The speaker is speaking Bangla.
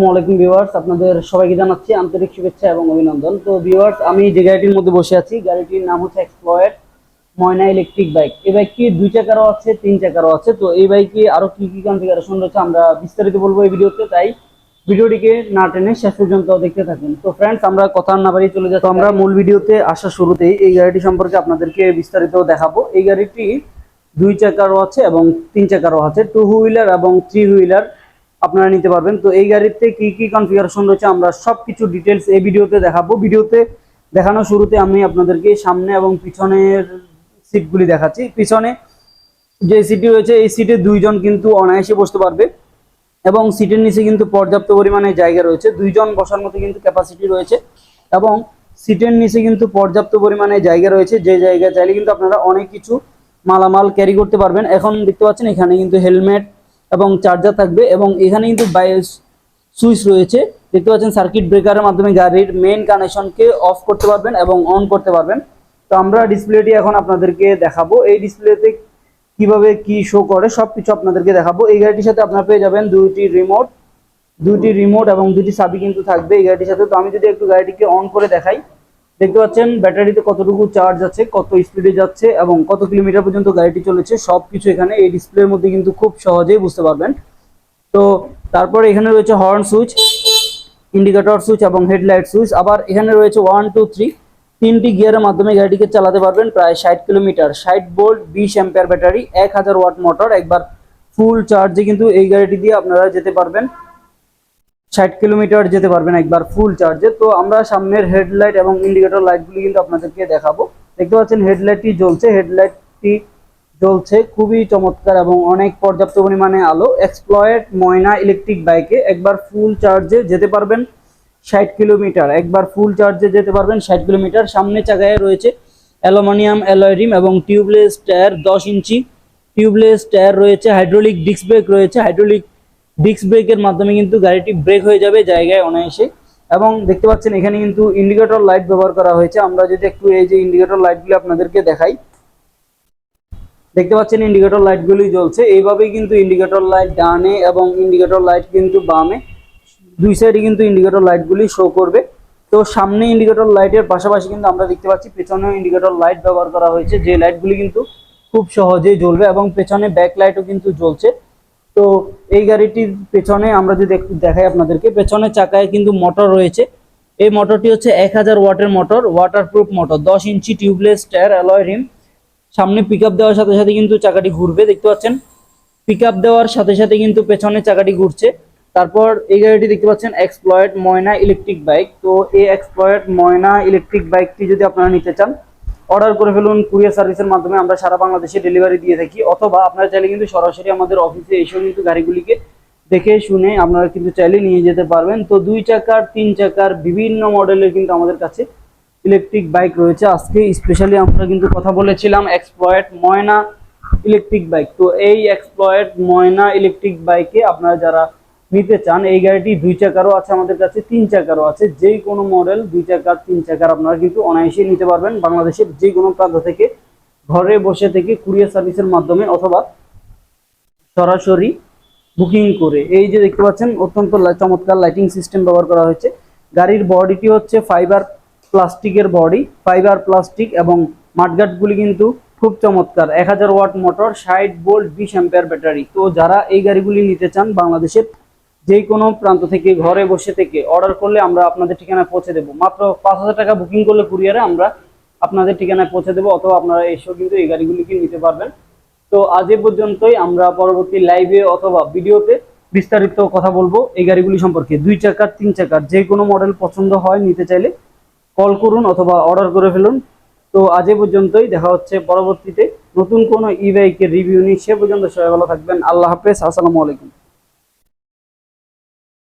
আসসালামু ভিউয়ার্স, আপনাদের সবাইকে জানাচ্ছি আন্তরিক শুভেচ্ছা এবং অভিনন্দন। তো ভিউয়ার্স, আমি যে গাড়িটির মধ্যে বসে আছি, গাড়িটির নাম হচ্ছে এক্সপ্লয়েড ময়না ইলেকট্রিক বাইক। এই বাইকটি 2 চাকারও আছে, 3 চাকারও আছে। তো এই বাইকে আরো কি কি কনফিগারেশন রয়েছে আমরা বিস্তারিত বলবো এই ভিডিওতে, তাই ভিডিওটিকে না টেনে শেষ পর্যন্ত দেখতে থাকুন। তো ফ্রেন্ডস, আমরা কথা না বাড়িয়ে চলে যাচ্ছি আমরা মূল ভিডিওতে। আসা শুরুতেই এই গাড়িটি সম্পর্কে আপনাদেরকে বিস্তারিত দেখাবো। এই গাড়িটি 2 চাকারও আছে এবং 3 চাকারও আছে, 2 হুইলার এবং 3 হুইলার আপনারা নিতে পারবেন। তো এই গাড়িতে কি কি কনফিগারেশন রয়েছে আমরা সবকিছু ডিটেলস এই ভিডিওতে দেখাবো। ভিডিওতে দেখানোর শুরুতে আমি আপনাদেরকে সামনে এবং পিছনের সিটগুলি দেখাচ্ছি। পিছনে যে সিটটি রয়েছে, এই সিটে 2 জন কিন্তু অনায়াসে বসতে পারবে এবং সিটের নিচে কিন্তু পর্যাপ্ত পরিমাণে জায়গা রয়েছে। 2 জন বসার মতো কিন্তু ক্যাপাসিটি রয়েছে এবং সিটের নিচে কিন্তু পর্যাপ্ত পরিমাণে জায়গা রয়েছে, যে জায়গা চাইলে কিন্তু আপনারা অনেক কিছু মালামাল ক্যারি করতে পারবেন। এখন দেখতে পাচ্ছেন এখানে কিন্তু হেলমেট এবং চার্জার থাকবে এবং এখানে কিন্তু সুইচ রয়েছে, দেখতে পাচ্ছেন। সার্কিট ব্রেকারের মাধ্যমে গাড়ির মেইন কানেকশনকে অফ করতে পারবেন এবং অন করতে পারবেন। তো আমরা ডিসপ্লেটি এখন আপনাদেরকে দেখাবো। এই ডিসপ্লেতে কিভাবে কি শো করে সবকিছু আপনাদেরকে দেখাবো। এই গাড়িটির সাথে আপনারা পেয়ে যাবেন দুইটি রিমোট এবং দুটি চাবি কিন্তু থাকবে এই গাড়িটির সাথে। তো আমি যদি একটু গাড়িটিকে অন করে দেখাই, দেখতে পাচ্ছেন ব্যাটারিতে কতটুকু চার্জ আছে, কত স্পিডে যাচ্ছে এবং কত কিলোমিটার পর্যন্ত গাড়িটি চলেছে, সবকিছু এখানে এই ডিসপ্লের মধ্যে কিন্তু খুব সহজেই বুঝতে পারবেন। তো তারপরে এখানে রয়েছে হর্ন সুইচ, ইন্ডিকেটর সুইচ এবং হেডলাইট সুইচ। আবার এখানে রয়েছে 1 2 3 তিনটি গিয়ারের মাধ্যমে গাড়িটিকে চালাতে পারবেন প্রায় 60 kilometre. 60 volt 20 ampere battery, 1000 watt motor. একবার ফুল চার্জে কিন্তু এই গাড়িটি দিয়ে আপনারা যেতে পারবেন 60 কিলোমিটার যেতে পারবেন একবার ফুল চার্জে। তো আমরা সামনের হেডলাইট এবং ইন্ডিকেটর লাইটগুলি কিন্তু আপনাদেরকে দেখাবো। দেখতে পাচ্ছেন হেডলাইটটি জ্বলছে খুবই চমৎকার এবং অনেক পর্যাপ্ত পরিমাণে আলো। এক্সপ্লয়েড ময়না ইলেকট্রিক বাইকে একবার ফুল চার্জে যেতে পারবেন 60 কিলোমিটার, একবার ফুল চার্জে যেতে পারবেন 60 কিলোমিটার। সামনে চাকায় রয়েছে অ্যালুমিনিয়াম অ্যালয় রিম এবং টিউবলেস টায়ার, 10 ইঞ্চি টিউবলেস টায়ার রয়েছে। হাইড্রোলিক ডিস্ক ব্রেক রয়েছে, হাইড্রোলিক ডিস্ক ব্রেকের মাধ্যমে কিন্তু গাড়িটি ব্রেক হয়ে যাবে জায়গায় অনায়াসে। এবং দেখতে পাচ্ছেন এখানে কিন্তু ইন্ডিকেটর লাইট ব্যবহার করা হয়েছে। আমরা যদি একটু এই যে ইন্ডিকেটর লাইটগুলো আপনাদেরকে দেখাই, দেখতে পাচ্ছেন ইন্ডিকেটর লাইটগুলি জ্বলছে। এইভাবেই কিন্তু ইন্ডিকেটর লাইট ডানে এবং ইন্ডিকেটর লাইট কিন্তু বামে, দুই সাইডে কিন্তু ইন্ডিকেটর লাইটগুলি শো করবে। তো সামনে ইন্ডিকেটর লাইটের পাশাপাশি কিন্তু আমরা দেখতে পাচ্ছি পেছনেও ইন্ডিকেটর লাইট ব্যবহার করা হয়েছে, যে লাইটগুলি কিন্তু খুব সহজেই জ্বলবে এবং পেছনে ব্যাক লাইটও কিন্তু জ্বলছে। তো এই গাড়িটির পেছনে আমরা যদি একটু দেখাই আপনাদেরকে, পেছনে চাকায় কিন্তু মোটর রয়েছে। এই মোটরটি হচ্ছে 1000 ওয়াটের মোটর, ওয়াটারপ্রুফ মোটর, 10 ইঞ্চি টিউবলেস টায়ার, অ্যালয় রিম। সামনে পিকআপ দেওয়ার সাথে সাথে কিন্তু চাকাটি ঘুরবে, দেখতে পাচ্ছেন পিকআপ দেওয়ার সাথে সাথে কিন্তু পেছনে চাকাটি ঘুরছে। তারপর এই গাড়িটি দেখতে পাচ্ছেন এক্সপ্লয়েড ময়না ইলেকট্রিক বাইক। তো এই এক্সপ্লয়েড ময়না ইলেকট্রিক বাইকটি যদি আপনারা নিতে চান, অর্ডার করে ফেলুন কুরিয়ার সার্ভিসের মাধ্যমে। আমরা সারা বাংলাদেশে ডেলিভারি দিয়ে থাকি, অথবা আপনারা চাইলে কিন্তু সরাসরি আমাদের অফিসে এসেও কিন্তু গাড়িগুলিকে দেখে শুনে আপনারা কিন্তু চাইলে নিয়ে যেতে পারবেন। তো 2 চাকার 3 চাকার বিভিন্ন মডেলের কিন্তু আমাদের কাছে ইলেকট্রিক বাইক রয়েছে। আজকে স্পেশালি আমরা কিন্তু কথা বলেছিলাম এক্সপ্লয়েড ময়না ইলেকট্রিক বাইক। তো এই এক্সপ্লয়েড ময়না ইলেকট্রিক বাইকে আপনারা যারা নিতে চান, এই গাড়িটি 2 চাকারও আছে আমাদের কাছে, 3 চাকারও আছে। যেই কোনো মডেল 2 চাকার 3 চাকার আপনারা কিন্তু অনায়াসে নিতে পারবেন বাংলাদেশের যে কোনো প্রান্ত থেকে, ঘরে বসে থেকে কুরিয়ার সার্ভিসের মাধ্যমে অথবা সরাসরি বুকিং করে। এই যে দেখতে পাচ্ছেন অত্যন্ত চমৎকার লাইটিং সিস্টেম ব্যবহার করা হয়েছে। গাড়ির বডিটি হচ্ছে ফাইবার প্লাস্টিকের বডি, ফাইবার প্লাস্টিক এবং মাঠগাটগুলি কিন্তু খুব চমৎকার। 1000 watt motor, 60 volt 20 ampere battery. তো যারা এই গাড়িগুলি নিতে চান বাংলাদেশের যে কোনো প্রান্ত থেকে ঘরে বসে থেকে অর্ডার করলে আমরা আপনাদের ঠিকানায় পৌঁছে দেবো। মাত্র 5000 টাকা বুকিং করলে কুরিয়ারে আমরা আপনাদের ঠিকানায় পৌঁছে দেবো, অথবা আপনারা এসেও কিন্তু এই গাড়িগুলিকে নিতে পারবেন। তো আজ এ পর্যন্তই। আমরা পরবর্তী লাইভে অথবা ভিডিওতে বিস্তারিত কথা বলবো এই গাড়িগুলি সম্পর্কে। 2 চাকার 3 চাকার যে কোনো মডেল পছন্দ হয়, নিতে চাইলে কল করুন অথবা অর্ডার করে ফেলুন। তো আজ এ পর্যন্তই, দেখা হচ্ছে পরবর্তীতে নতুন কোনো ই বাইকের রিভিউ নিয়ে। সে পর্যন্ত সবাই ভালো থাকবেন। আল্লাহ হাফেজ, আসসালামু আলাইকুম।